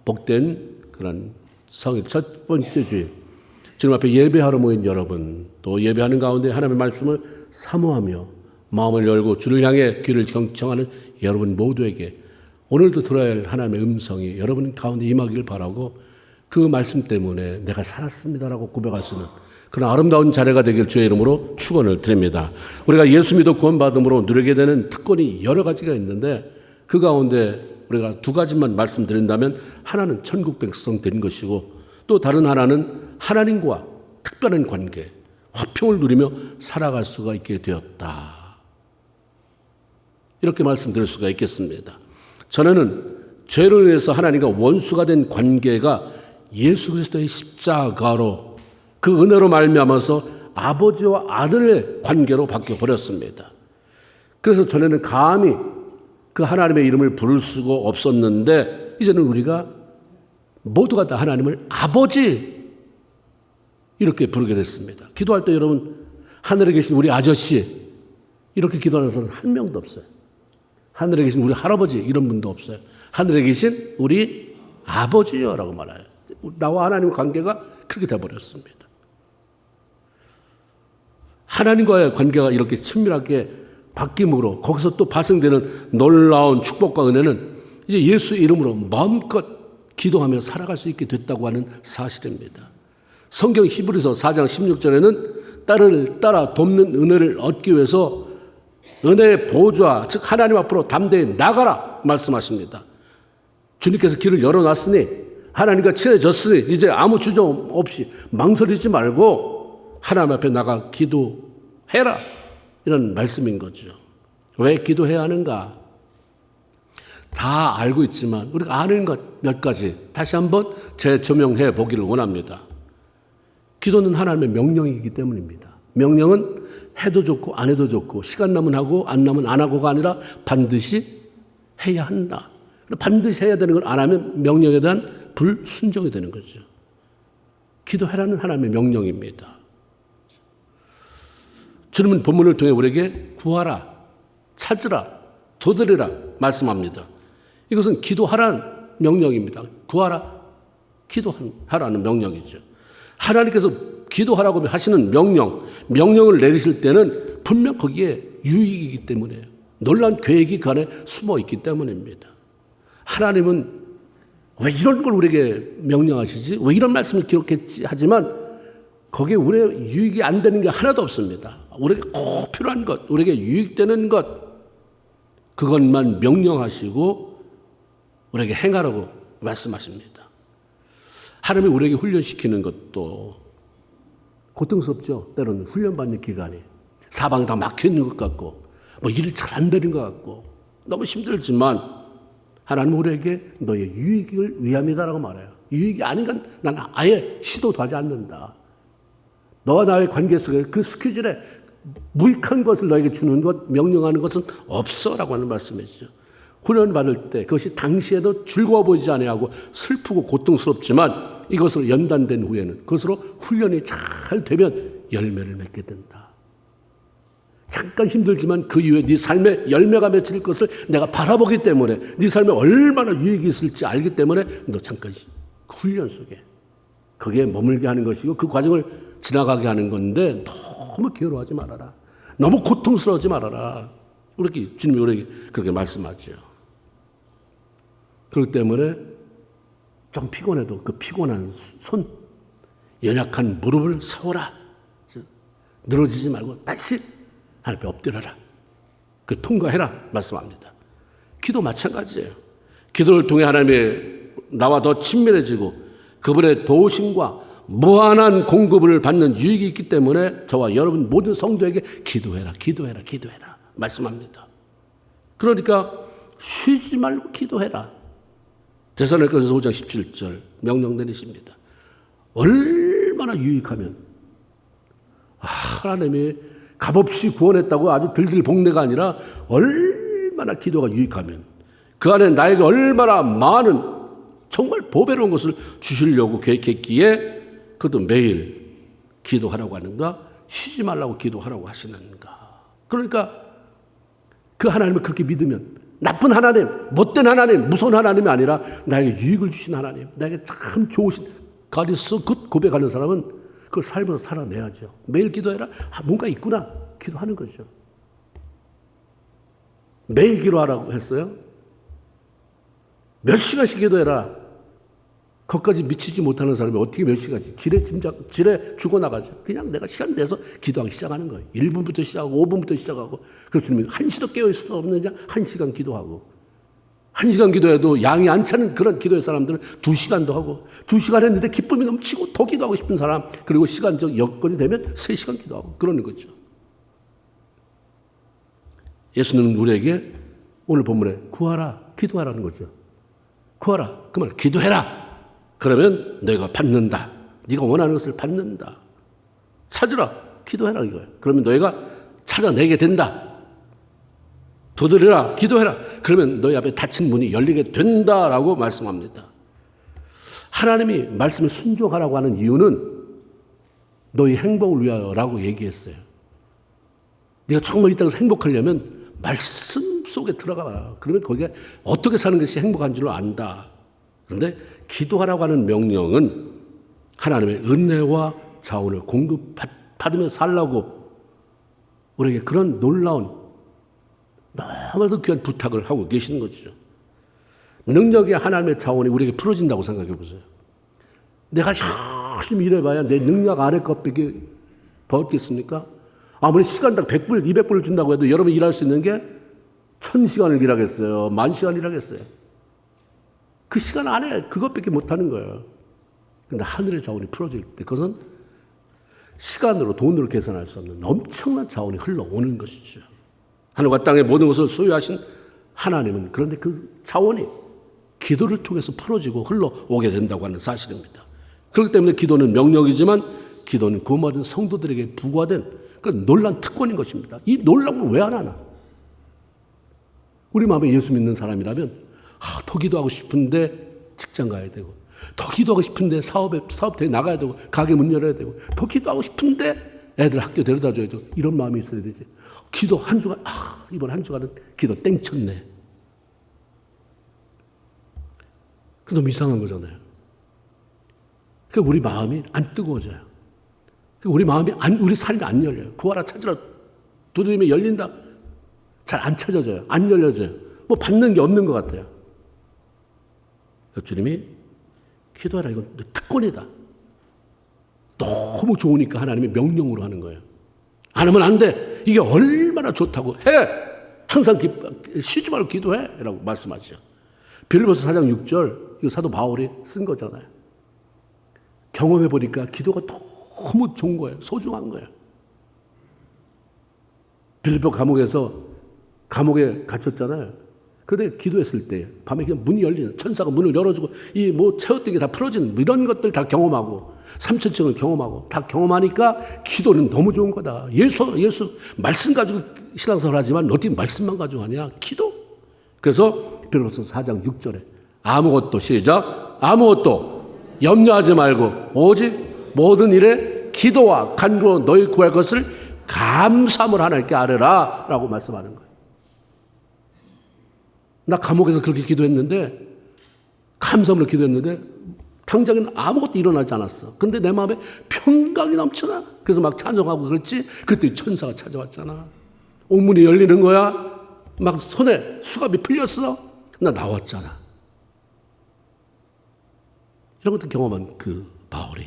복된 그런 성일 첫 번째 주일, 주님 앞에 예배하러 모인 여러분, 또 예배하는 가운데 하나님의 말씀을 사모하며 마음을 열고 주를 향해 귀를 경청하는 여러분 모두에게 오늘도 들어야 할 하나님의 음성이 여러분 가운데 임하기를 바라고, 그 말씀 때문에 내가 살았습니다라고 고백할 수 있는 그런 아름다운 자리가 되길 주의 이름으로 축원을 드립니다. 우리가 예수 믿어 구원받음으로 누리게 되는 특권이 여러 가지가 있는데, 그 가운데 우리가 두 가지만 말씀드린다면, 하나는 천국 백성 된 것이고, 또 다른 하나는 하나님과 특별한 관계, 화평을 누리며 살아갈 수가 있게 되었다. 이렇게 말씀드릴 수가 있겠습니다. 전에는 죄로 인해서 하나님과 원수가 된 관계가 예수 그리스도의 십자가로, 그 은혜로 말미암아서 아버지와 아들의 관계로 바뀌어 버렸습니다. 그래서 전에는 감히 그 하나님의 이름을 부를 수가 없었는데, 이제는 우리가 모두가 다 하나님을 아버지 이렇게 부르게 됐습니다. 기도할 때 여러분, 하늘에 계신 우리 아저씨 이렇게 기도하는 사람은 한 명도 없어요. 하늘에 계신 우리 할아버지 이런 분도 없어요. 하늘에 계신 우리 아버지요라고 말해요. 나와 하나님의 관계가 그렇게 돼버렸습니다. 하나님과의 관계가 이렇게 친밀하게 바뀜으로 거기서 또 발생되는 놀라운 축복과 은혜는 이제 예수 이름으로 마음껏 기도하며 살아갈 수 있게 됐다고 하는 사실입니다. 성경 히브리서 4장 16절에는 딸을 따라 돕는 은혜를 얻기 위해서 은혜의 보좌, 즉 하나님 앞으로 담대히 나가라 말씀하십니다. 주님께서 길을 열어놨으니, 하나님과 친해졌으니 이제 아무 주저 없이 망설이지 말고 하나님 앞에 나가 기도해라, 이런 말씀인 거죠. 왜 기도해야 하는가? 다 알고 있지만 우리가 아는 것 몇 가지 다시 한번 재조명해 보기를 원합니다. 기도는 하나님의 명령이기 때문입니다. 명령은 해도 좋고 안 해도 좋고, 시간 나면 하고 안 나면 안 하고가 아니라 반드시 해야 한다. 반드시 해야 되는 걸 안 하면 명령에 대한 불순종이 되는 거죠. 기도해라는 하나님의 명령입니다. 주님은 본문을 통해 우리에게 구하라, 찾으라, 도드리라 말씀합니다. 이것은 기도하라는 명령입니다. 구하라, 기도하라는 명령이죠. 하나님께서 기도하라고 하시는 명령을 내리실 때는 분명 거기에 유익이기 때문에, 놀라운 계획이 그 안에 숨어 있기 때문입니다. 하나님은 왜 이런 걸 우리에게 명령하시지? 왜 이런 말씀을 기록했지? 하지만 거기에 우리의 유익이 안 되는 게 하나도 없습니다. 우리에게 꼭 필요한 것, 우리에게 유익되는 것, 그것만 명령하시고 우리에게 행하라고 말씀하십니다. 하나님이 우리에게 훈련시키는 것도 고통스럽죠. 때로는 훈련받는 기간이 사방이 다 막혀있는 것 같고, 뭐 일이 잘 안 되는 것 같고 너무 힘들지만, 하나님은 우리에게 너의 유익을 위함이다라고 말해요. 유익이 아닌 건 난 아예 시도도 하지 않는다. 너와 나의 관계 속에 그 스케줄에 무익한 것을 너에게 주는 것, 명령하는 것은 없어라고 하는 말씀이죠. 훈련 받을 때 그것이 당시에도 즐거워 보이지 아니하고 슬프고 고통스럽지만, 이것으로 연단된 후에는 그것으로 훈련이 잘 되면 열매를 맺게 된다. 잠깐 힘들지만 그 이후에 네 삶에 열매가 맺힐 것을 내가 바라보기 때문에, 네 삶에 얼마나 유익이 있을지 알기 때문에 너 잠깐 훈련 속에 거기에 머물게 하는 것이고, 그 과정을 지나가게 하는 건데, 너무 괴로워하지 말아라. 너무 고통스러워하지 말아라. 우리 주님이 우리에게 그렇게 말씀하죠. 그렇기 때문에 좀 피곤해도 그 피곤한 손, 연약한 무릎을 세워라. 늘어지지 말고 다시 하나님 앞에 엎드려라. 그 통과해라 말씀합니다. 기도 마찬가지예요. 기도를 통해 하나님의 나와 더 친밀해지고 그분의 도우심과 무한한 공급을 받는 유익이 있기 때문에 저와 여러분 모든 성도에게 기도해라, 기도해라, 기도해라 말씀합니다. 그러니까 쉬지 말고 기도해라. 데살로니가서 5장 17절 명령 내리십니다. 얼마나 유익하면, 하나님이 값없이 구원했다고 아주 들들 복내가 아니라 얼마나 기도가 유익하면, 그 안에 나에게 얼마나 많은 정말 보배로운 것을 주시려고 계획했기에 그것도 매일 기도하라고 하는가, 쉬지 말라고 기도하라고 하시는가. 그러니까 그 하나님을 그렇게 믿으면 나쁜 하나님, 못된 하나님, 무서운 하나님이 아니라 나에게 유익을 주신 하나님, 나에게 참 좋으신 God is so good 고백하는 사람은 그걸 삶으로 살아내야죠. 매일 기도해라. 뭔가 있구나. 기도하는 거죠. 매일 기도하라고 했어요. 몇 시간씩 기도해라. 거기까지 미치지 못하는 사람이 어떻게 몇 시간씩 지레 죽어나가죠. 그냥 내가 시간 내서 기도하기 시작하는 거예요. 1분부터 시작하고 5분부터 시작하고. 그래서 주님이 1시도 깨어있을 수 없느냐? 1시간 기도하고. 1시간 기도해도 양이 안 차는 그런 기도의 사람들은 2시간도 하고 2시간 했는데 기쁨이 넘치고 더 기도하고 싶은 사람, 그리고 시간적 여건이 되면 3시간 기도하고 그러는 거죠. 예수님은 우리에게 오늘 본문에 구하라, 기도하라는 거죠. 구하라, 그 말 기도해라. 그러면 너희가 받는다. 네가 원하는 것을 받는다. 찾으라, 기도해라 이거예요. 그러면 너희가 찾아내게 된다. 두드리라, 기도해라. 그러면 너희 앞에 닫힌 문이 열리게 된다라고 말씀합니다. 하나님이 말씀에 순종하라고 하는 이유는 너희 행복을 위하여라고 얘기했어요. 네가 정말 이 땅에서 행복하려면 말씀 속에 들어가라. 그러면 거기에 어떻게 사는 것이 행복한 줄로 안다. 그런데 기도하라고 하는 명령은 하나님의 은혜와 자원을 공급받으며 살라고 우리에게 그런 놀라운 너무나도 귀한 부탁을 하고 계시는 거죠. 능력의 하나님의 자원이 우리에게 풀어진다고 생각해 보세요. 내가 열심히 일해봐야 내 능력 아래 것밖에 더 얻겠습니까? 아무리 시간당 100불, 200불을 준다고 해도 여러분이 일할 수 있는 게 1000시간을 일하겠어요? 10,000시간을 일하겠어요? 그 시간 안에 그것밖에 못하는 거예요. 그런데 하늘의 자원이 풀어질 때 그것은 시간으로, 돈으로 계산할 수 없는 엄청난 자원이 흘러오는 것이죠. 하늘과 땅의 모든 것을 소유하신 하나님은 그런데 그 자원이 기도를 통해서 풀어지고 흘러오게 된다고 하는 사실입니다. 그렇기 때문에 기도는 명령이지만 기도는 구원받은 성도들에게 부과된 그 놀라운 특권인 것입니다. 이 놀라운 걸 왜 안 하나? 우리 마음에 예수 믿는 사람이라면 더 기도하고 싶은데 직장 가야 되고, 더 기도하고 싶은데 사업대에 나가야 되고, 가게 문 열어야 되고, 더 기도하고 싶은데 애들 학교 데려다 줘야 되고, 이런 마음이 있어야 되지. 기도 한 주간, 이번 한 주간은 기도 땡쳤네. 그 너무 이상한 거잖아요. 그 우리 마음이 안 뜨거워져요. 우리 마음이 우리 삶이 안 열려요. 구하라, 찾으라, 두드리면 열린다. 잘 안 찾아져요. 안 열려져요. 뭐 받는 게 없는 것 같아요. 주님이 기도하라, 이건 특권이다. 너무 좋으니까 하나님이 명령으로 하는 거예요. 안 하면 안 돼. 이게 얼마나 좋다고 해. 항상 쉬지 말고 기도해 라고 말씀하시죠. 빌립보서 4장 6절, 이거 사도 바울이 쓴 거잖아요. 경험해 보니까 기도가 너무 좋은 거예요. 소중한 거예요. 빌립보 감옥에 갇혔잖아요. 그런데 기도했을 때 밤에 그냥 문이 열리는, 천사가 문을 열어주고 이 뭐 채웠던 게 다 풀어지는 이런 것들 다 경험하고 3,000층을 경험하고 다 경험하니까 기도는 너무 좋은 거다. 예수 말씀 가지고 신앙생활 하지만 어떻게 말씀만 가지고 하냐? 기도. 그래서 빌립보서 4장 6절에 아무것도, 시작, 아무것도 염려하지 말고 오직 모든 일에 기도와 간구로 너희 구할 것을 감사함을 하나님께 아뢰라 라고 말씀하는 거예요. 나 감옥에서 그렇게 기도했는데, 감사함으로 기도했는데 당장에는 아무것도 일어나지 않았어. 근데 내 마음에 평강이 넘쳐나. 그래서 막 찬송하고 그랬지. 그때 천사가 찾아왔잖아. 옥문이 열리는 거야. 막 손에 수갑이 풀렸어. 나 나왔잖아. 이런 것도 경험한 그 바울이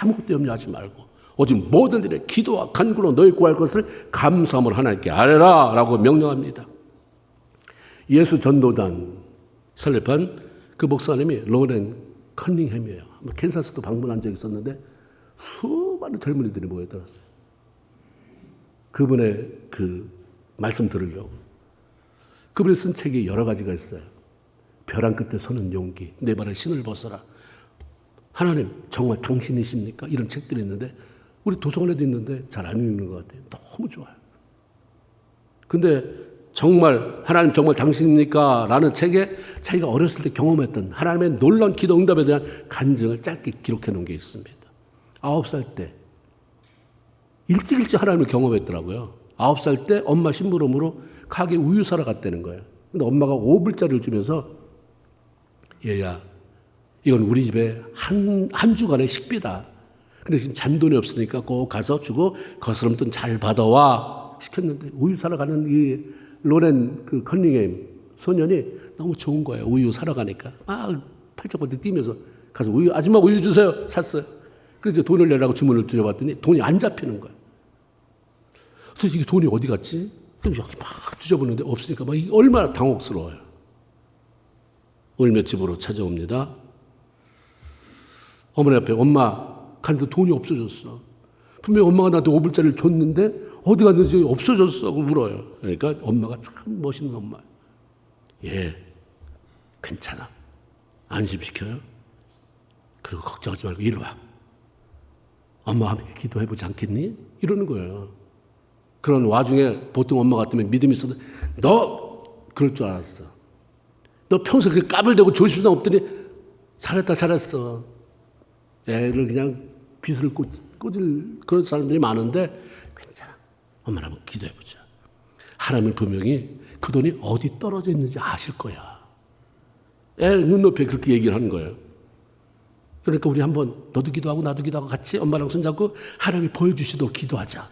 아무것도 염려하지 말고 오직 모든 일에 기도와 간구로 너희 구할 것을 감사함으로 하나님께 아뢰라 라고 명령합니다. 예수 전도단 설립한 그 목사님이 로렌 커닝햄이에요. 캔사스도 방문한 적이 있었는데 수많은 젊은이들이 모여들었어요. 그분의 그 말씀 들으려고. 그분이 쓴 책이 여러 가지가 있어요. 벼랑 끝에 서는 용기, 내 발에 신을 벗어라, 하나님 정말 당신이십니까? 이런 책들이 있는데 우리 도서관에도 있는데 잘 안 읽는 것 같아요. 너무 좋아요. 근데 정말 하나님 정말 당신입니까? 라는 책에 자기가 어렸을 때 경험했던 하나님의 놀라운 기도 응답에 대한 간증을 짧게 기록해 놓은 게 있습니다. 9살 때 일찍 하나님을 경험했더라고요. 9살 때 엄마 심부름으로 가게 우유 사러 갔다는 거예요. 근데 엄마가 5불짜리를 주면서 얘야, 이건 우리 집에 한 주간의 식비다. 근데 지금 잔돈이 없으니까 꼭 가서 주고 거스름돈 잘 받아와 시켰는데 우유 사러 가는 이 로렌 그 커닝햄 소년이 너무 좋은 거예요. 우유 사러 가니까 막 팔짝팔짝 뛰면서 가서 우유, 아줌마 우유 주세요. 샀어요. 그래서 돈을 내라고 주문을 드려봤더니 돈이 안 잡히는 거예요. 그래서 이게 돈이 어디 갔지? 그럼 여기 막 뒤져보는데 없으니까 막 이게 얼마나 당혹스러워요. 울며 집으로 찾아옵니다. 어머니 앞에 엄마 갔는데 돈이 없어졌어. 분명히 엄마가 나한테 5불짜리를 줬는데 어디 갔는지 없어졌어 하고 울어요. 그러니까 엄마가 참 멋있는 엄마. 예, 괜찮아. 안심시켜요. 그리고 걱정하지 말고 이리 와. 엄마와 함께 기도해보지 않겠니? 이러는 거예요. 그런 와중에 보통 엄마 같으면 믿음이 있어도 너 그럴 줄 알았어. 너 평소에 그렇게 까불대고 조심도 없더니 잘했어. 애를 그냥 빚을 꽂을 그런 사람들이 많은데 괜찮아. 엄마랑 한번 기도해보자. 하나님은 분명히 그 돈이 어디 떨어져 있는지 아실 거야. 애 눈높이에 그렇게 얘기를 하는 거예요. 그러니까 우리 한번 너도 기도하고 나도 기도하고 같이 엄마랑 손잡고 하나님이 보여주시도록 기도하자.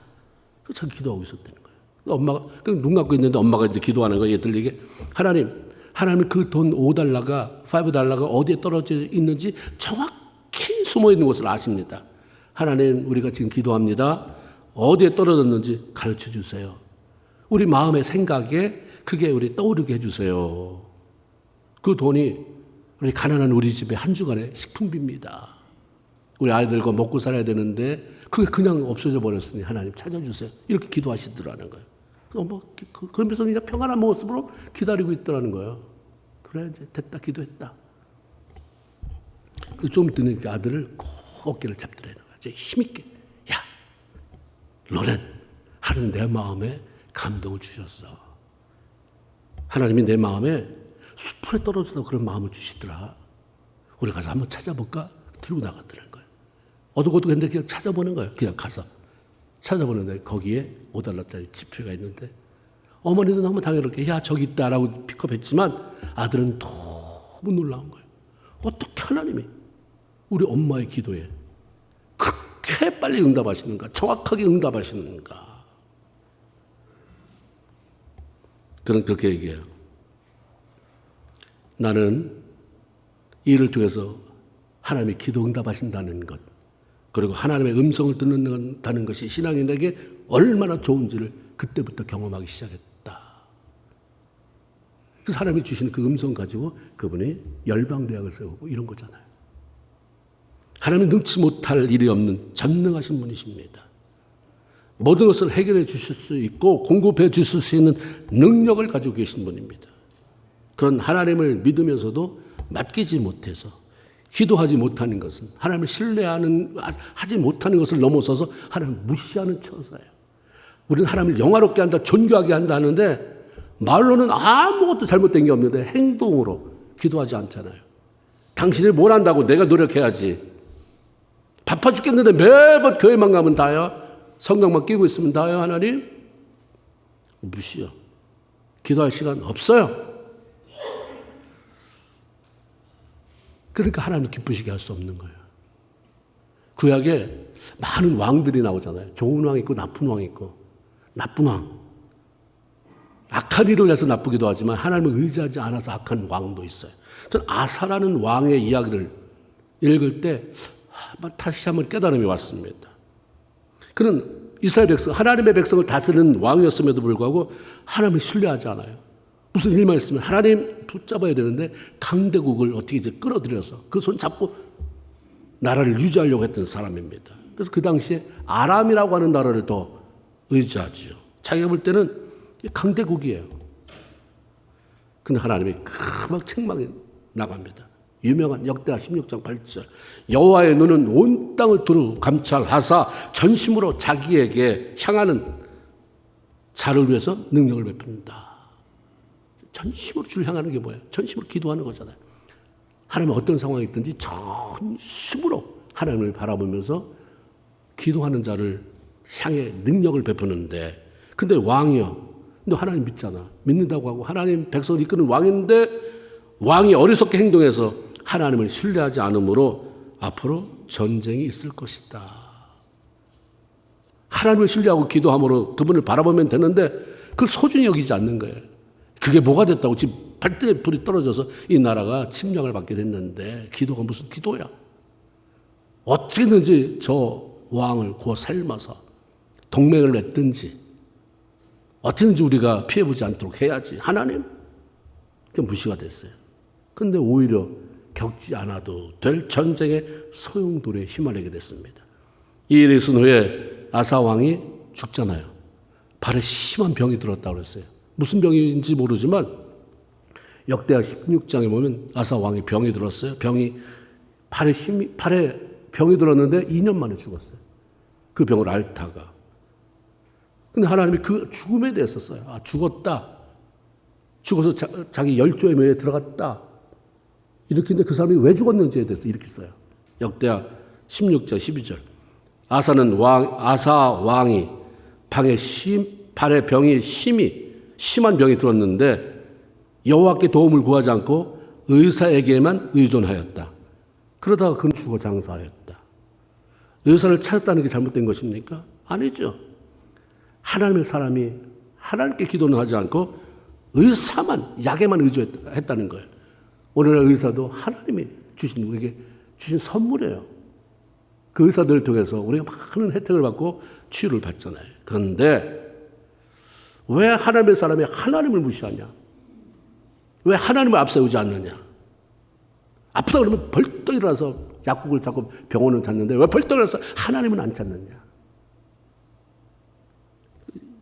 참 기도하고 있었다는 거예요. 엄마가 눈 감고 있는데 엄마가 이제 기도하는 거예요. 얘들에게 하나님 그 돈 5달러가 어디에 떨어져 있는지 정확히 숨어 있는 것을 아십니다. 하나님 우리가 지금 기도합니다. 어디에 떨어졌는지 가르쳐 주세요. 우리 마음의 생각에 그게 우리 떠오르게 해주세요. 그 돈이 우리 가난한 우리 집의 한 주간의 식품비입니다. 우리 아이들과 먹고 살아야 되는데 그게 그냥 없어져 버렸으니 하나님 찾아주세요. 이렇게 기도하시더라는 거예요. 그러면서 그냥 평안한 모습으로 기다리고 있더라는 거예요. 그래 이제 됐다 기도했다. 좀 있더니 아들을 꼭 어깨를 잡더라는 거예요. 이제 힘있게 야 로렌 하나님 내 마음에 감동을 주셨어. 하나님이 내 마음에 숲에 떨어져서 그런 마음을 주시더라. 우리 가서 한번 찾아볼까? 들고 나갔더라는 거예요. 어둑어둑했는데 그냥 찾아보는 거예요. 그냥 가서 찾아보는데 거기에 5달러짜리 지폐가 있는데 어머니는 너무 당연하게 야 저기 있다라고 픽업했지만 아들은 너무 놀라운 거예요. 어떻게 하나님이 우리 엄마의 기도에 그렇게 빨리 응답하시는가? 정확하게 응답하시는가? 그는 그렇게 얘기해요. 나는 이 일을 통해서 하나님이 기도 응답하신다는 것 그리고 하나님의 음성을 듣는다는 것이 신앙인에게 얼마나 좋은지를 그때부터 경험하기 시작했다. 그래서 하나님이 주시는 그 음성 가지고 그분이 열방대학을 세우고 이런 거잖아요. 하나님이 능치 못할 일이 없는 전능하신 분이십니다. 모든 것을 해결해 주실 수 있고 공급해 주실 수 있는 능력을 가지고 계신 분입니다. 그런 하나님을 믿으면서도 맡기지 못해서 기도하지 못하는 것은 하나님을 하지 못하는 것을 넘어서서 하나님을 무시하는 처사예요. 우리는 하나님을 영화롭게 한다, 존귀하게 한다 하는데 말로는 아무것도 잘못된 게 없는데 행동으로 기도하지 않잖아요. 당신이 뭘 한다고 내가 노력해야지. 바빠 죽겠는데 매번 교회만 가면 다요. 성경만 끼고 있으면 다요. 하나님 무시요. 기도할 시간 없어요. 그러니까 하나님을 기쁘시게 할 수 없는 거예요. 구약에 많은 왕들이 나오잖아요. 좋은 왕 있고 나쁜 왕 있고. 나쁜 왕. 악한 일을 해서 나쁘기도 하지만 하나님을 의지하지 않아서 악한 왕도 있어요. 저는 아사라는 왕의 이야기를 읽을 때 다시 한번 깨달음이 왔습니다. 그는 이스라엘 백성, 하나님의 백성을 다스리는 왕이었음에도 불구하고 하나님을 신뢰하지 않아요. 무슨 일만 있으면 하나님 붙잡아야 되는데 강대국을 어떻게 이제 끌어들여서 그 손 잡고 나라를 유지하려고 했던 사람입니다. 그래서 그 당시에 아람이라고 하는 나라를 더 의지하죠. 자기가 볼 때는 강대국이에요. 근데 하나님이 막 책망이 나갑니다. 유명한 역대하 16장 8절 여호와의 눈은 온 땅을 두루 감찰하사 전심으로 자기에게 향하는 자를 위해서 능력을 베푼다. 전심으로 주를 향하는 게 뭐예요? 전심으로 기도하는 거잖아요. 하나님은 어떤 상황이 있든지 전심으로 하나님을 바라보면서 기도하는 자를 향해 능력을 베푸는데 근데 왕이요. 근데 하나님 믿잖아. 믿는다고 하고 하나님 백성을 이끄는 왕인데 왕이 어리석게 행동해서 하나님을 신뢰하지 않으므로 앞으로 전쟁이 있을 것이다. 하나님을 신뢰하고 기도함으로 그분을 바라보면 되는데 그걸 소중히 여기지 않는 거예요. 그게 뭐가 됐다고 지금 발등에 불이 떨어져서 이 나라가 침략을 받게 됐는데 기도가 무슨 기도야. 어떻게든지 저 왕을 구워 삶아서 동맹을 맺든지 어떻게든지 우리가 피해보지 않도록 해야지. 하나님? 그 무시가 됐어요. 그런데 오히려 겪지 않아도 될 전쟁의 소용돌이에 휘말리게 됐습니다. 이 일이 있은 후에 아사 왕이 죽잖아요. 발에 심한 병이 들었다고 그랬어요. 무슨 병인지 모르지만 역대하 16장에 보면 아사 왕이 병이 들었어요. 발에 병이 들었는데 2년 만에 죽었어요. 그 병을 앓다가. 근데 하나님이 그 죽음에 대해서 써요. 아, 죽었다. 죽어서 자기 열조의 묘에 들어갔다. 이렇게 했는데 그 사람이 왜 죽었는지에 대해서 이렇게 써요. 역대하 16장 12절. 아사 왕이 발에 병이 심한 병이 들었는데 여호와께 도움을 구하지 않고 의사에게만 의존하였다. 그러다가 그는 죽어 장사하였다. 의사를 찾았다는 게 잘못된 것입니까? 아니죠. 하나님의 사람이 하나님께 기도는 하지 않고 의사만, 약에만 의존했다는 거예요. 오늘날 의사도 하나님이 우리에게 주신 선물이에요. 그 의사들을 통해서 우리가 많은 혜택을 받고 치유를 받잖아요. 그런데 왜 하나님의 사람이 하나님을 무시하냐? 왜 하나님을 앞세우지 않느냐? 아프다 그러면 벌떡 일어나서 약국을 찾고 병원을 찾는데 왜 벌떡 일어나서 하나님은 안 찾느냐?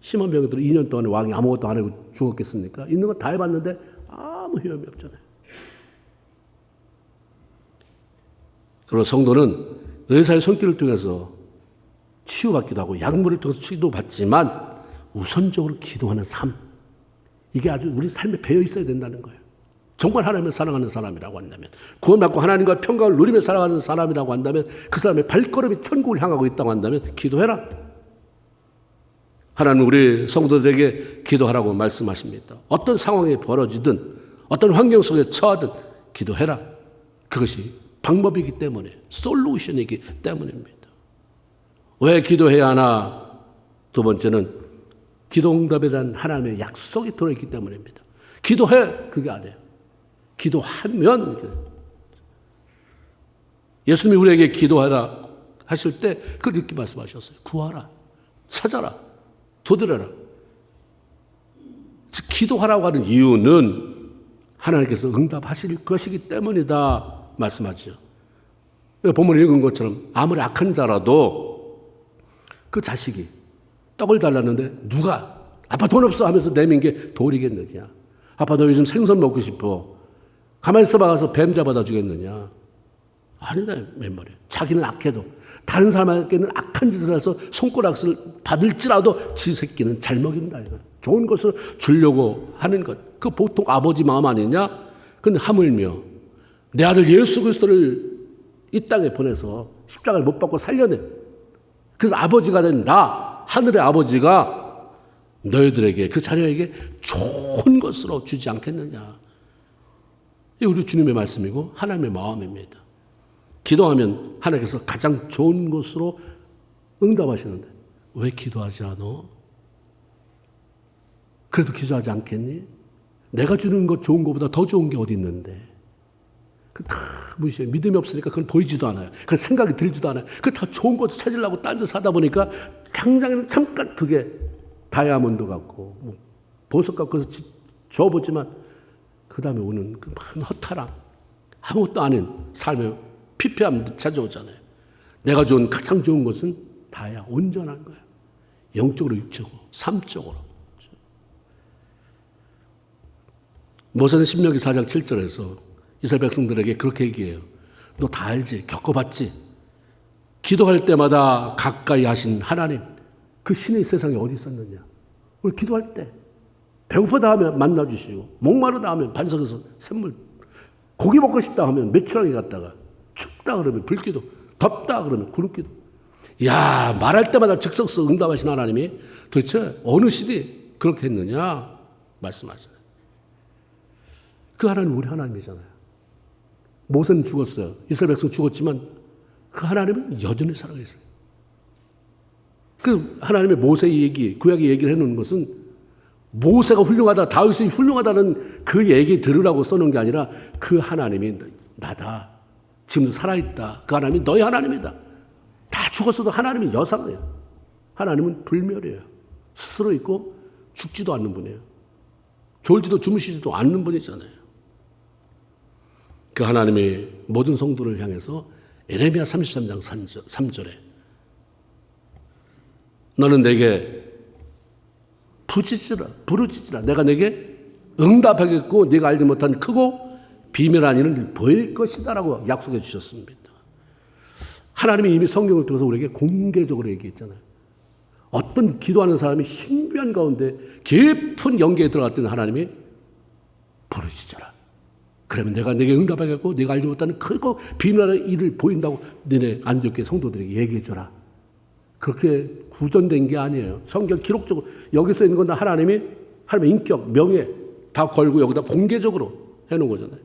심한 병이 들어 2년 동안에 왕이 아무것도 안 하고 죽었겠습니까? 있는 거 다 해봤는데 아무 효험이 없잖아요. 그리고 성도는 의사의 손길을 통해서 치유받기도 하고 약물을 통해서 치유받지만 우선적으로 기도하는 삶. 이게 아주 우리 삶에 배어 있어야 된다는 거예요. 정말 하나님을 사랑하는 사람이라고 한다면, 구원받고 하나님과 평강을 누리며 살아가는 사람이라고 한다면, 그 사람의 발걸음이 천국을 향하고 있다고 한다면 기도해라. 하나님은 우리 성도들에게 기도하라고 말씀하십니다. 어떤 상황이 벌어지든 어떤 환경 속에 처하든 기도해라. 그것이 방법이기 때문에, 솔루션이기 때문입니다. 왜 기도해야 하나? 두 번째는 기도 응답에 대한 하나님의 약속이 들어있기 때문입니다. 기도해, 그게 아니에요. 기도하면, 예수님이 우리에게 기도하라 하실 때 그걸 이렇게 말씀하셨어요. 구하라, 찾아라, 도드려라. 즉 기도하라고 하는 이유는 하나님께서 응답하실 것이기 때문이다 말씀하죠. 본문을 읽은 것처럼 아무리 악한 자라도 그 자식이 떡을 달랐는데 누가 아빠 돈 없어 하면서 내민 게 돌이겠느냐. 아빠 너 요즘 생선 먹고 싶어. 가만히 있어봐 가서 뱀 잡아다 주겠느냐. 아니다 맨말이에요. 자기는 악해도 다른 사람에게는 악한 짓을 해서 손가락을 받을지라도 지 새끼는 잘 먹인다. 이거. 좋은 것을 주려고 하는 것. 그 보통 아버지 마음 아니냐? 근데 하물며 내 아들 예수 그리스도를 이 땅에 보내서 십자가를 못 받고 살려내. 그래서 아버지가 된 나, 하늘의 아버지가 너희들에게 그 자녀에게 좋은 것으로 주지 않겠느냐. 이게 우리 주님의 말씀이고 하나님의 마음입니다. 기도하면 하나님께서 가장 좋은 것으로 응답하시는데 왜 기도하지 않아? 그래도 기도하지 않겠니? 내가 주는 것 좋은 것보다 더 좋은 게 어디 있는데. 그 다 무시해. 믿음이 없으니까 그건 보이지도 않아요. 그건 생각이 들지도 않아요. 그 다 좋은 것도 찾으려고 딴 데 사다 보니까 당장에는 잠깐 그게 다이아몬드 같고 뭐 보석 같고 해서 줘보지만 그 다음에 오는 그 많은 허탈함, 아무것도 아닌 삶의 피폐함 찾아오잖아요. 내가 준 가장 좋은 것은 다야 온전한 거야. 영적으로, 육적으로, 삶적으로. 모세는 신명기 4장 7절에서 이스라엘 백성들에게 그렇게 얘기해요. 너 다 알지? 겪어봤지? 기도할 때마다 가까이 하신 하나님, 그 신의 세상에 어디 있었느냐? 우리 기도할 때 배고프다 하면 만나주시고 목마르다 하면 반석에서 샘물, 고기 먹고 싶다 하면 매출하게 갔다가 춥다 그러면 불기도, 덥다 그러면 구름기도. 야 말할 때마다 즉석서 응답하신 하나님이 도대체 어느 시대 그렇게 했느냐 말씀하잖아요. 그 하나님 우리 하나님이잖아요. 모세는 죽었어요. 이스라엘 백성 죽었지만 그 하나님은 여전히 살아계세요. 그 하나님의 모세의 얘기, 구약의 얘기를 해놓은 것은 모세가 훌륭하다, 다윗이 훌륭하다는 그 얘기 들으라고 써놓은 게 아니라 그 하나님이 나다. 지금도 살아있다. 그 하나님이 너희 하나님이다. 다 죽었어도 하나님이 여상이에요. 하나님은 불멸이에요. 스스로 있고 죽지도 않는 분이에요. 졸지도 주무시지도 않는 분이잖아요. 그 하나님의 모든 성도를 향해서 에레미야 33장 3절에 너는 내게 부르짖으라. 내가 내게 응답하겠고 네가 알지 못한 크고 비밀한 일을 보일 것이다라고 약속해 주셨습니다. 하나님이 이미 성경을 통해서 우리에게 공개적으로 얘기했잖아요. 어떤 기도하는 사람이 신비한 가운데 깊은 영계에 들어갔더니 하나님이 부르짖어라. 그러면 내가 내게 응답하겠고 네가 알지 못하는 크고 비밀한 일을 보인다고 너네 안디옥 교회 성도들에게 얘기해줘라. 그렇게 구전된 게 아니에요. 성경 기록적으로 여기서 있는 건 하나님의 인격, 명예 다 걸고 여기다 공개적으로 해놓은 거잖아요.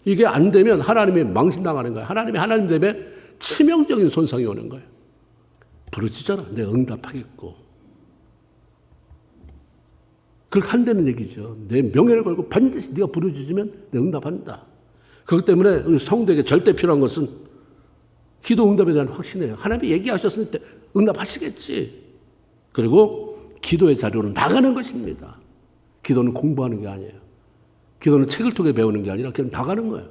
이게 안 되면 하나님이 망신당하는 거예요. 하나님이 하나님 때문에 치명적인 손상이 오는 거예요. 부르짖어라. 내가 응답하겠고. 그렇게 한다는 얘기죠. 내 명예를 걸고 반드시 네가 부르짖으면 내가 응답한다. 그렇기 때문에 우리 성도에게 절대 필요한 것은 기도 응답에 대한 확신이에요. 하나님이 얘기하셨을 때 응답하시겠지. 그리고 기도의 자료로 나가는 것입니다. 기도는 공부하는 게 아니에요. 기도는 책을 통해 배우는 게 아니라 그냥 나가는 거예요.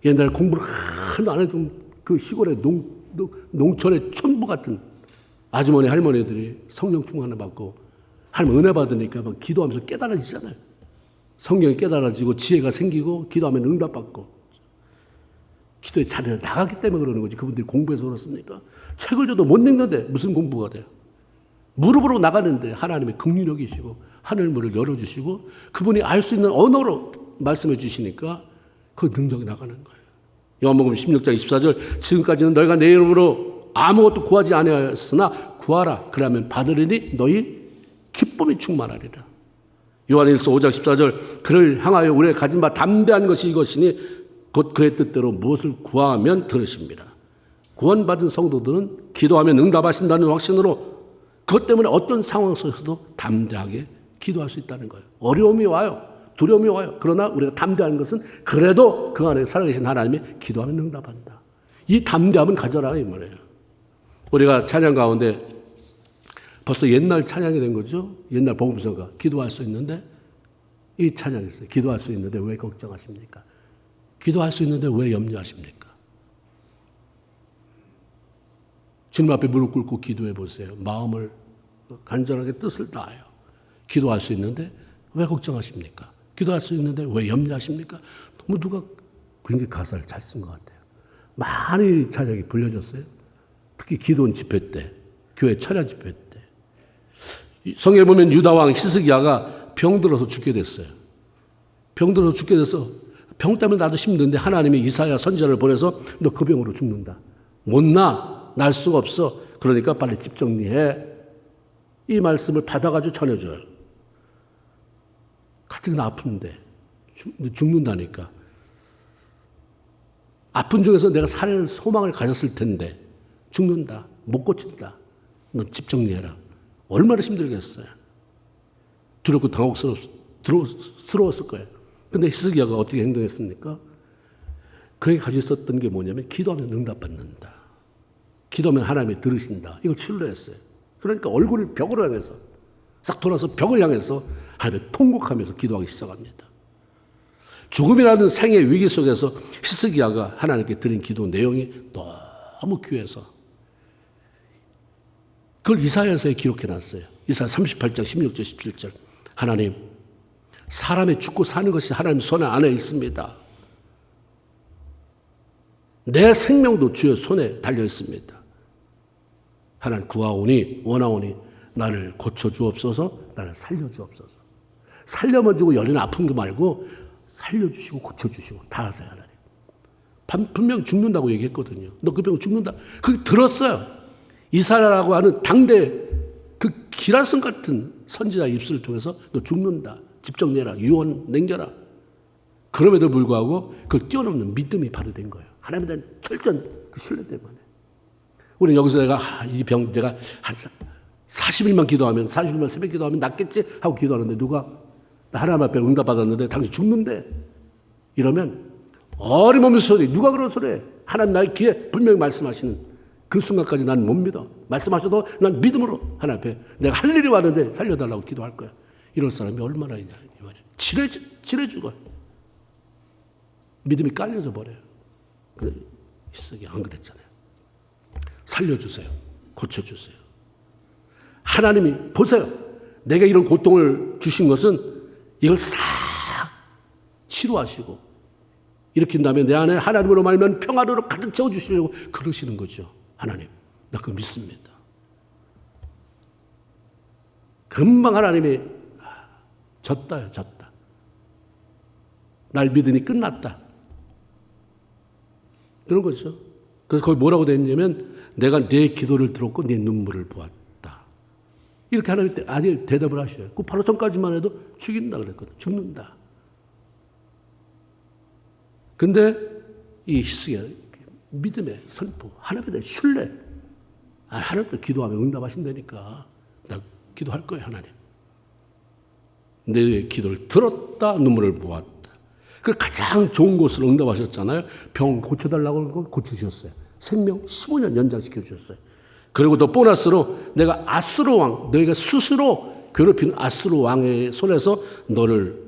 옛날에 공부를 하나도 안 해도 그 시골의 농촌의 촌부 같은 아주머니 할머니들이 성령 충만을 받고 하나님 은혜 받으니까 막 기도하면서 깨달아지잖아요. 성경이 깨달아지고 지혜가 생기고 기도하면 응답받고 기도의 자리에 나가기 때문에 그러는 거지. 그분들이 공부해서 그렇습니까? 책을 줘도 못 읽는데 무슨 공부가 돼요? 무릎으로 나가는데 하나님의 긍휼력이시고 하늘문을 열어주시고 그분이 알 수 있는 언어로 말씀해 주시니까 그 능력이 나가는 거예요. 요한복음 16장 24절 지금까지는 너희가 내 이름으로 아무것도 구하지 아니하였으나 구하라. 그러면 받으리니 너희 기쁨이 충만하리라. 요한일서 5장 14절 그를 향하여 우리가 가진 바 담대한 것이 이것이니 곧 그의 뜻대로 무엇을 구하면 들으십니다. 구원받은 성도들은 기도하면 응답하신다는 확신으로 그것 때문에 어떤 상황 속에서도 담대하게 기도할 수 있다는 거예요. 어려움이 와요. 두려움이 와요. 그러나 우리가 담대한 것은 그래도 그 안에 살아계신 하나님이 기도하면 응답한다. 이 담대함은 가져라 이 말이에요. 우리가 찬양 가운데 벌써 옛날 찬양이 된 거죠. 옛날 복음서가 기도할 수 있는데 이 찬양이 있어요. 기도할 수 있는데 왜 걱정하십니까? 기도할 수 있는데 왜 염려하십니까? 주님 앞에 무릎 꿇고 기도해 보세요. 마음을 간절하게 뜻을 다하여 기도할 수 있는데 왜 걱정하십니까? 기도할 수 있는데 왜 염려하십니까? 너무 누가 굉장히 가사를 잘 쓴 것 같아요. 많이 찬양이 불려졌어요. 특히 기도원 집회 때, 교회 철야 집회 때. 성경에 보면 유다왕 히스기야가 병들어서 죽게 됐어요. 병들어서 죽게 돼서 병 때문에 나도 힘든데 하나님이 이사야 선지자를 보내서 너 그 병으로 죽는다. 못 날 수가 없어. 그러니까 빨리 집 정리해. 이 말씀을 받아가지고 전해줘요. 가뜩이나 아픈데 죽는다니까. 아픈 중에서 내가 살 소망을 가졌을 텐데 죽는다. 못 고친다. 너 집 정리해라. 얼마나 힘들겠어요. 두렵고 당혹스러웠을 거예요. 근데 히스기야가 어떻게 행동했습니까? 그에게 가지고 있었던 게 뭐냐면 기도하면 응답받는다. 기도하면 하나님이 들으신다. 이걸 신뢰했어요. 그러니까 얼굴을 벽으로 향해서 싹 돌아서 벽을 향해서 하나님을 통곡하면서 기도하기 시작합니다. 죽음이라는 생의 위기 속에서 히스기야가 하나님께 드린 기도 내용이 너무 귀해서 그걸 이사야서에 기록해놨어요. 이사야 38장 16절 17절 하나님 사람의 죽고 사는 것이 하나님 손 안에 있습니다. 내 생명도 주의 손에 달려 있습니다. 하나님 구하오니 원하오니 나를 고쳐주옵소서 나를 살려주옵소서. 살려만 주고 열이나 아픈 거 말고 살려주시고 고쳐주시고 다 하세요. 하나님. 분명 죽는다고 얘기했거든요. 너 그 병 죽는다. 그게 들었어요. 이사야라고 하는 당대 그 기라성 같은 선지자 입술을 통해서 너 죽는다. 집 정리해라. 유언 남겨라. 그럼에도 불구하고 그걸 뛰어넘는 믿음이 발휘된 거예요. 하나님에 대한 철저한 그 신뢰 때문에. 우리는 여기서 내가 이 병 내가 한 40일만 기도하면 40일만 새벽 기도하면 낫겠지 하고 기도하는데 누가 나 하나님 앞에 응답받았는데 당신 죽는데 이러면 어림없는 소리 누가 그런 소리 해. 하나님 나의 귀에 분명히 말씀하시는 그 순간까지 난 못 믿어. 말씀하셔도 난 믿음으로 하나님 앞에 내가 할 일이 왔는데 살려달라고 기도할 거야. 이럴 사람이 얼마나 있냐 이 말이야. 지레 죽어. 믿음이 깔려져 버려요. 이삭이 안 그랬잖아요. 살려주세요. 고쳐주세요. 하나님이 보세요. 내가 이런 고통을 주신 것은 이걸 싹 치료하시고 일으킨 다음에 내 안에 하나님으로 말면 평화로 가득 채워주시려고 그러시는 거죠. 하나님, 나 그거 믿습니다. 금방 하나님이 졌다요, 졌다. 날 믿으니 끝났다. 그런 거죠. 그래서 거기 뭐라고 되어 있냐면 내가 내 기도를 들었고 내 눈물을 보았다. 이렇게 하나님 아니 대답을 하셔요. 그 바로 전까지만 해도 죽인다 그랬거든. 죽는다. 근데 이 히스기야 믿음의 선포, 하나님에 대한 신뢰. 하나님께 기도하면 응답하신다니까. 나 기도할 거예요, 하나님. 내 기도를 들었다, 눈물을 보았다. 그 가장 좋은 곳으로 응답하셨잖아요. 병 고쳐달라고 하는 거 고쳐주셨어요. 생명 15년 연장시켜 주셨어요. 그리고 또 보너스로 내가 아수르 왕, 너희가 스스로 괴롭힌 아수르 왕의 손에서 너를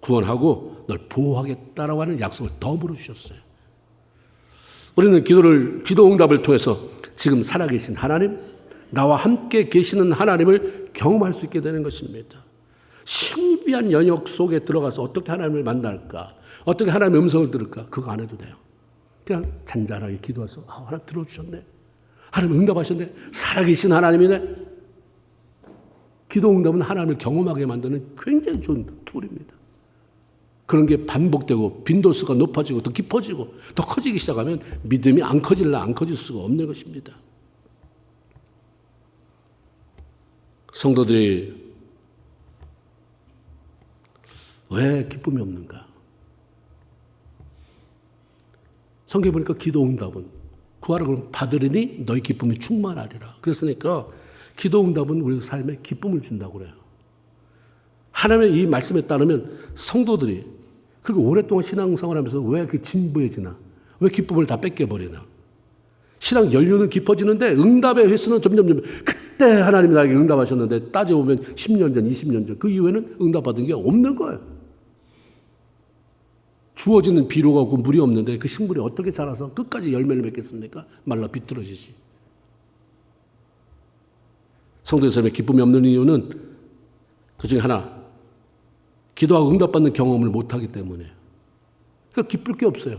구원하고 널 보호하겠다라고 하는 약속을 더불어 주셨어요. 우리는 기도 응답을 통해서 지금 살아계신 하나님, 나와 함께 계시는 하나님을 경험할 수 있게 되는 것입니다. 신비한 영역 속에 들어가서 어떻게 하나님을 만날까? 어떻게 하나님의 음성을 들을까? 그거 안 해도 돼요. 그냥 잔잔하게 기도해서 하나님 들어주셨네. 하나님 응답하셨네. 살아계신 하나님이네. 기도 응답은 하나님을 경험하게 만드는 굉장히 좋은 툴입니다. 그런 게 반복되고 빈도수가 높아지고 더 깊어지고 더 커지기 시작하면 믿음이 안 커질 수가 없는 것입니다. 성도들이 왜 기쁨이 없는가? 성경에 보니까 기도 응답은 구하라 그러면 받으리니 너희 기쁨이 충만하리라. 그랬으니까 기도 응답은 우리 삶에 기쁨을 준다고 그래요. 하나님의 이 말씀에 따르면 성도들이 그리고 오랫동안 신앙생활하면서 왜 이렇게 진부해지나? 왜 기쁨을 다 뺏겨버리나? 신앙 연륜은 깊어지는데 응답의 횟수는 점점 그때 하나님이 나에게 응답하셨는데 따져보면 10년 전, 20년 전 그 이후에는 응답받은 게 없는 거예요. 주어지는 비료가 없고 물이 없는데 그 식물이 어떻게 자라서 끝까지 열매를 맺겠습니까? 말라 비틀어지지. 성도의 삶에 기쁨이 없는 이유는 그 중에 하나, 기도하고 응답받는 경험을 못하기 때문에. 그러니까 기쁠 게 없어요.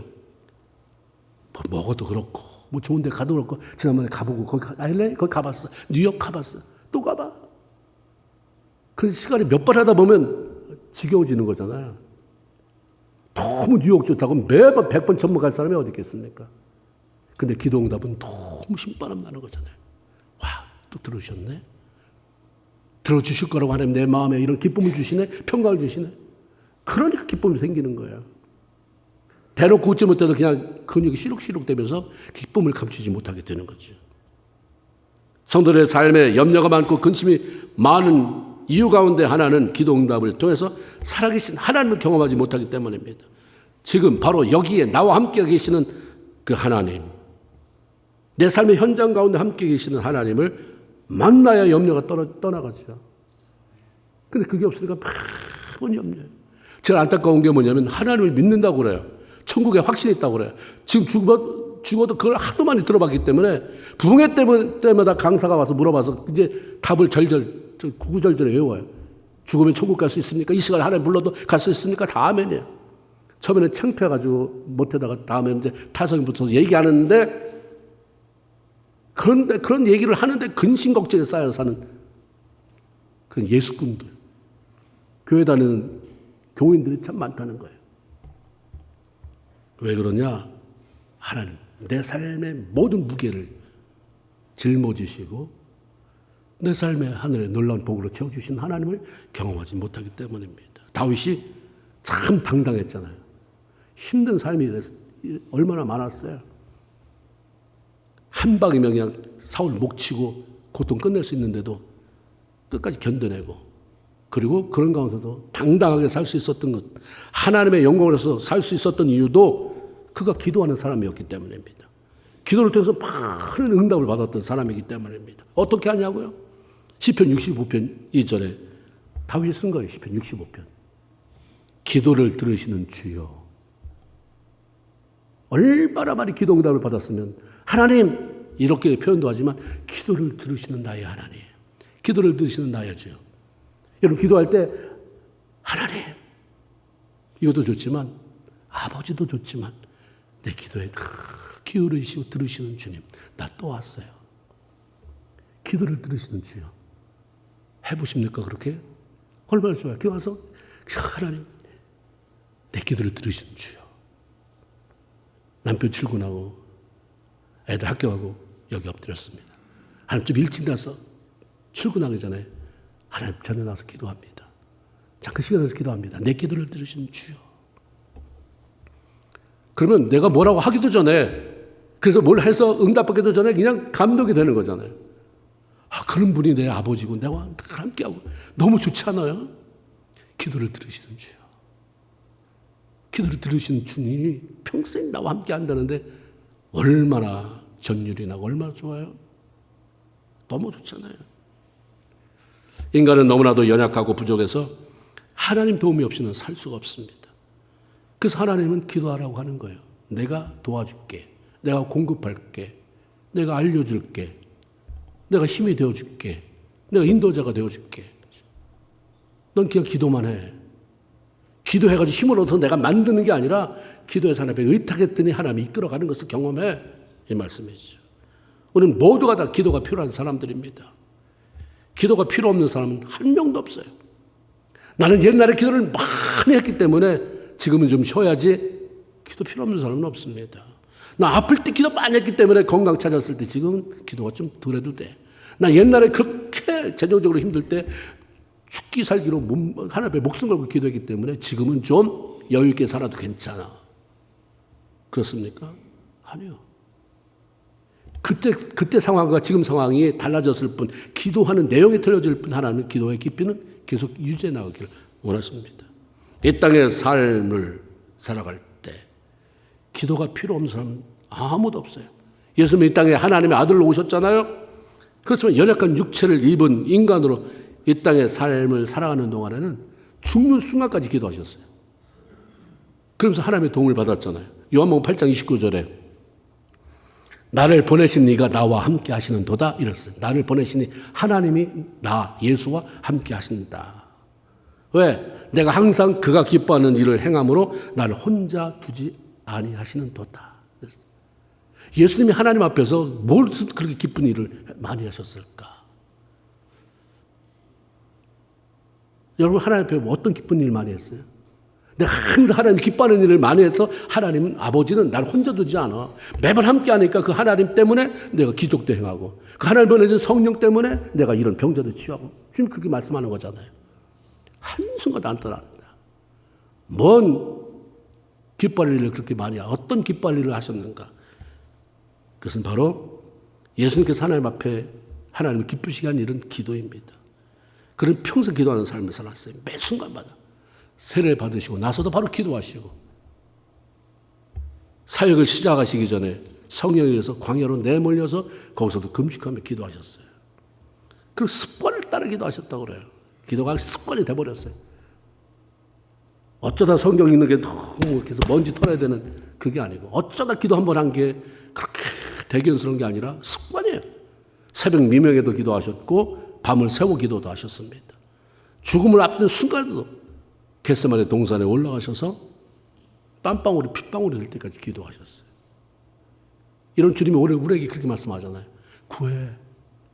뭐 먹어도 그렇고 뭐 좋은 데 가도 그렇고 지난번에 가보고 거기 가봤어. 뉴욕 가봤어. 또 가봐. 그 시간이 몇 번 하다 보면 지겨워지는 거잖아요. 너무 뉴욕 좋다고 매번 100번 1000번 갈 사람이 어디 있겠습니까? 근데 기도 응답은 너무 신바람 나는 거잖아요. 와, 또 들어주셨네. 들어주실 거라고 하나님 내 마음에 이런 기쁨을 주시네. 평강을 주시네. 그러니까 기쁨이 생기는 거예요. 대놓고 웃지 못해도 그냥 근육이 시룩시룩 되면서 기쁨을 감추지 못하게 되는 거죠. 성도들의 삶에 염려가 많고 근심이 많은 이유 가운데 하나는 기도 응답을 통해서 살아계신 하나님을 경험하지 못하기 때문입니다. 지금 바로 여기에 나와 함께 계시는 그 하나님, 내 삶의 현장 가운데 함께 계시는 하나님을 만나야 염려가 떠나가죠. 근데 그게 없으니까 매번 염려해요. 제가 안타까운 게 뭐냐면 하나님을 믿는다고 그래요. 천국에 확신이 있다고 그래요. 지금 죽어도 그걸 하도 많이 들어봤기 때문에 부흥회 때마다 강사가 와서 물어봐서 이제 답을 구구절절 외워요. 죽으면 천국 갈 수 있습니까? 이 시간에 하나님 불러도 갈 수 있습니까? 다 아멘이에요. 처음에는 창피해가지고 못하다가 다음에 이제 타성이 붙어서 얘기하는데 그런데 그런 얘기를 하는데 근심 걱정에 쌓여 사는 그 예수꾼들, 교회 다니는 교인들이 참 많다는 거예요. 왜 그러냐? 하나님 내 삶의 모든 무게를 짊어지시고 내 삶의 하늘의 놀라운 복으로 채워주신 하나님을 경험하지 못하기 때문입니다. 다윗이 참 당당했잖아요. 힘든 삶이 얼마나 많았어요. 한 방이면 그냥 사울 목 치고 고통 끝낼 수 있는데도 끝까지 견뎌내고, 그리고 그런 가운데도 당당하게 살 수 있었던 것, 하나님의 영광을 위해서 살 수 있었던 이유도 그가 기도하는 사람이었기 때문입니다. 기도를 통해서 많은 응답을 받았던 사람이기 때문입니다. 어떻게 하냐고요? 시편 65편 2절에 다윗이 쓴 거예요. 시편 65편. 기도를 들으시는 주여. 얼마나 많이 기도 응답을 받았으면 하나님 이렇게 표현도 하지만 기도를 들으시는 나의 하나님, 기도를 들으시는 나의 주여. 여러분 기도할 때 하나님 이것도 좋지만 아버지도 좋지만 내 기도에 기울이시고 들으시는 주님, 나 또 왔어요. 기도를 들으시는 주여. 해보십니까 그렇게? 얼마나 좋아요. 기도와서 하나님 내 기도를 들으시는 주여. 남편 출근하고 애들 학교 가고 여기 엎드렸습니다. 하나님 좀 일찍 나서 출근하기 전에 하나님 전에 나서 기도합니다. 잠깐 시간에서 기도합니다. 내 기도를 들으시는 주여. 그러면 내가 뭐라고 하기도 전에, 그래서 뭘 해서 응답받기도 전에 그냥 감동이 되는 거잖아요. 아, 그런 분이 내 아버지고 내가 함께하고 너무 좋지 않아요? 기도를 들으시는 주여. 기도를 들으시는 주님이 평생 나와 함께 한다는데 얼마나 전율이 나고 얼마나 좋아요? 너무 좋잖아요. 인간은 너무나도 연약하고 부족해서 하나님 도움이 없이는 살 수가 없습니다. 그래서 하나님은 기도하라고 하는 거예요. 내가 도와줄게. 내가 공급할게. 내가 알려줄게. 내가 힘이 되어줄게. 내가 인도자가 되어줄게. 넌 그냥 기도만 해. 기도해가지고 힘을 얻어서 내가 만드는 게 아니라 기도해서 하나님 앞에 의탁했더니 하나님이 이끌어가는 것을 경험해. 이 말씀이죠. 우리는 모두가 다 기도가 필요한 사람들입니다. 기도가 필요 없는 사람은 한 명도 없어요. 나는 옛날에 기도를 많이 했기 때문에 지금은 좀 쉬어야지. 기도 필요 없는 사람은 없습니다. 나 아플 때 기도 많이 했기 때문에 건강 찾았을 때 지금은 기도가 좀 덜 해도 돼. 나 옛날에 그렇게 재정적으로 힘들 때 죽기 살기로 하나님 앞에 목숨 걸고 기도했기 때문에 지금은 좀 여유 있게 살아도 괜찮아. 그렇습니까? 아니요. 그때 상황과 지금 상황이 달라졌을 뿐, 기도하는 내용이 틀려질 뿐, 하나님은 기도의 깊이는 계속 유지해 나가기를 원하십니다. 이 땅의 삶을 살아갈 때 기도가 필요 없는 사람은 아무도 없어요. 예수님이 이 땅에 하나님의 아들로 오셨잖아요. 그렇지만 연약한 육체를 입은 인간으로 이 땅의 삶을 살아가는 동안에는 죽는 순간까지 기도하셨어요. 그러면서 하나님의 도움을 받았잖아요. 요한복음 8장 29절에 나를 보내신 이가 나와 함께 하시는 도다 이랬어요. 나를 보내시니 하나님이 나 예수와 함께 하신다. 왜? 내가 항상 그가 기뻐하는 일을 행함으로 나를 혼자 두지 아니하시는 도다. 예수님이 하나님 앞에서 뭘 그렇게 기쁜 일을 많이 하셨을까? 여러분 하나님 앞에 어떤 기쁜 일을 많이 했어요? 내가 항상 하나님 기뻐하는 일을 많이 해서 하나님은 아버지는 나를 혼자 두지 않아. 매번 함께 하니까 그 하나님 때문에 내가 기적도 행하고 그 하나님 보내준 성령 때문에 내가 이런 병자도 치유하고 지금 그렇게 말씀하는 거잖아요. 한순간도 안 떠납니다. 뭔 기뻐할 일을 그렇게 많이 어떤 기뻐할 일을 하셨는가? 그것은 바로 예수님께서 하나님 앞에 하나님을 기쁘시게 한 일은 기도입니다. 그런 평생 기도하는 삶을 살았어요. 매 순간마다. 세례 받으시고 나서도 바로 기도하시고 사역을 시작하시기 전에 성령에 의해서 광야로 내몰려서 거기서도 금식하며 기도하셨어요. 그리고 습관을 따라 기도하셨다고 그래요. 기도가 습관이 돼버렸어요. 어쩌다 성경 읽는 게 너무 이렇게 해서 먼지 털어야 되는 그게 아니고 어쩌다 기도 한 번 한 게 그렇게 대견스러운 게 아니라 습관이에요. 새벽 미명에도 기도하셨고 밤을 새워 기도도 하셨습니다. 죽음을 앞둔 순간에도 겟세마네 동산에 올라가셔서 땀방울이 핏방울이 될 때까지 기도하셨어요. 이런 주님이 오늘 우리에게 그렇게 말씀하잖아요. 구해,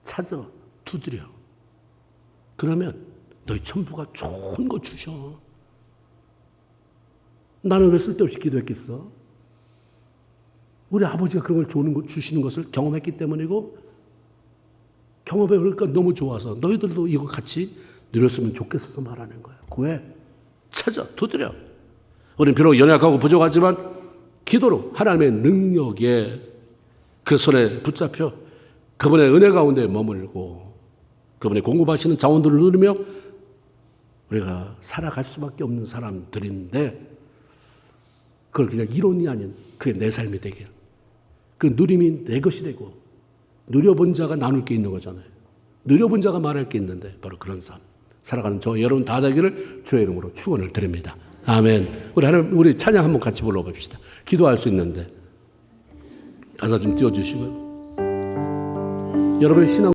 찾아, 두드려. 그러면 너희 천부가 좋은 거 주셔. 나는 왜 쓸데없이 기도했겠어? 우리 아버지가 그런 걸 주시는 것을 경험했기 때문이고 경험해 보니까 너무 좋아서 너희들도 이거 같이 누렸으면 좋겠어서 말하는 거예요. 구해, 찾아, 두드려. 우리는 비록 연약하고 부족하지만 기도로 하나님의 능력에 그 손에 붙잡혀 그분의 은혜 가운데 머물고 그분의 공급하시는 자원들을 누리며 우리가 살아갈 수밖에 없는 사람들인데 그걸 그냥 이론이 아닌 그게 내 삶이 되길. 그 누림이 내 것이 되고 누려본 자가 나눌 게 있는 거잖아요. 누려본 자가 말할 게 있는데 바로 그런 삶 살아가는 저 여러분 다 되기를 주의 이름으로 축원을 드립니다. 아멘. 우리 찬양 한번 같이 불러봅시다. 기도할 수 있는데 가사 좀 띄워주시고요. 여러분의 신앙